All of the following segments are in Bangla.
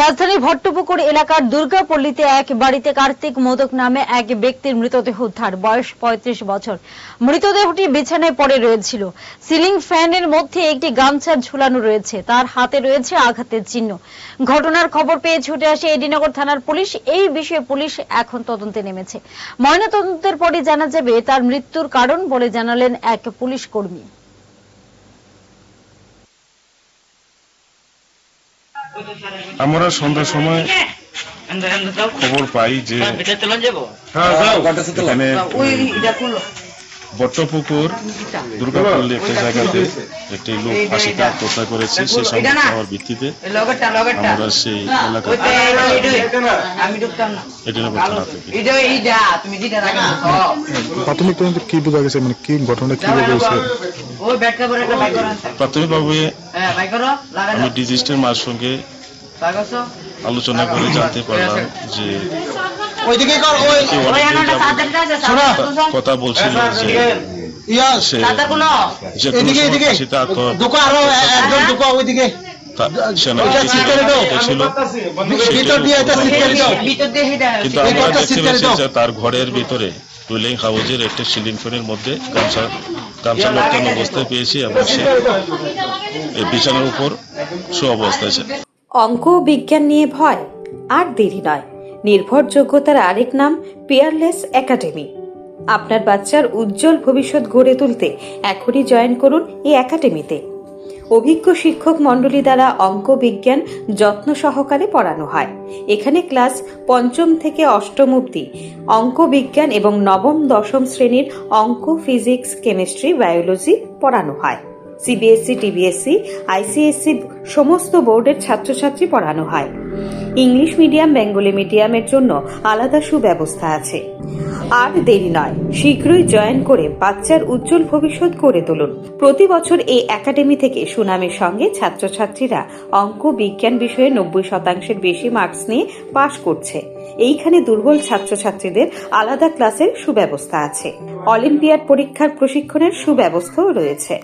রাজধানীর ভট্টপুকুর এলাকার দুর্গাপল্লীতে এক বাড়িতে কার্তিক মোদক নামে এক ব্যক্তির মৃতদেহ উদ্ধার। বয়স ৩৫ বছর। মৃতদেহটি বিছানায় পড়ে রয়েছিল। সিলিং ফ্যানের মধ্যে একটি গামছা ঝুলানো রয়েছে। তার হাতে রয়েছে আঘাতের চিহ্ন। ঘটনার খবর পেয়ে ছুটে আসে এডিনগর থানার পুলিশ। এই বিষয়ে পুলিশ এখন তদন্তে নেমেছে। ময়নাতদন্তের পরে জানা যাবে তার মৃত্যুর কারণ বলে জানালেন এক পুলিশ কর্মী। আমরা সন্ধ্যার সময় খবর পাই যে এখানে ভট্টপুকুর দুর্গাপল্লী একটা জায়গাতে একটি লোক ফাঁসিতে আত্মহত্যা করেছে। সে সংবাদ পাওয়ার ভিত্তিতে আমরা সেই এলাকায় এডিনগর থানা থেকে প্রাথমিক তদন্তে কি বোঝা গেছে, মানে কি ঘটনা কি হয়েছে? প্রাথমিকভাবে আমি ডিজিস্টের মার সঙ্গে আলোচনা করে জানতে পারলাম যে কথা বলছিল যে তার ঘরের ভিতরে টুইলিং হাউজের একটা সিলিং ফ্যানের মধ্যে গামছা লটকানো অবস্থায় পেয়েছি এবং সে বিছানার উপর অবস্থায় আছে। অঙ্ক ও বিজ্ঞান নিয়ে ভয় আর দেরি নয়। নির্ভরযোগ্যতার আরেক নাম পিয়ারলেস একাডেমি। আপনার বাচ্চার উজ্জ্বল ভবিষ্যৎ গড়ে তুলতে এখনই জয়েন করুন এই একাডেমিতে। অভিজ্ঞ শিক্ষক মণ্ডলী দ্বারা অঙ্ক বিজ্ঞান যত্ন সহকারে পড়ানো হয়। এখানে ক্লাস ৫ম থেকে ৮ম অবধি অঙ্ক বিজ্ঞান এবং নবম দশম শ্রেণীর অঙ্ক, ফিজিক্স, কেমিস্ট্রি, বায়োলজি পড়ানো হয়। সিবিএসসি, টিবিএসসি, আইসিএসসি সমস্ত বোর্ডের ছাত্রছাত্রী পড়ানো হয়। ইংলিশ মিডিয়াম, বেঙ্গলি মিডিয়ামের জন্য আলাদা সুব্যবস্থা আছে। আর দেরি নয়, শীঘ্রই জয়েন করে বাচ্চার উজ্জ্বল ভবিষ্যৎ গড়ে তুলুন। প্রতি বছর এই একাডেমি থেকে সুনামের সঙ্গে ছাত্রছাত্রীরা অঙ্ক বিজ্ঞান বিষয়ে ৯০% বেশি মার্কস নিয়ে পাশ করছে। এইখানে দুর্বল ছাত্রছাত্রীদের আলাদা ক্লাসের সুব্যবস্থা আছে। অলিম্পিয়াড পরীক্ষার প্রশিক্ষণের সুব্যবস্থাও রয়েছে।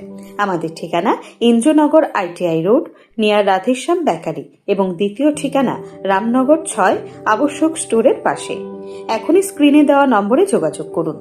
আমাদের ঠিকানা Indranagar ITI road, near Radheshyam bakery এবং দ্বিতীয় ঠিকানা রামনগর ৬ আবশ্যক স্টোরের পাশে। এখনই স্ক্রিনে দেওয়া নম্বরে যোগাযোগ করুন।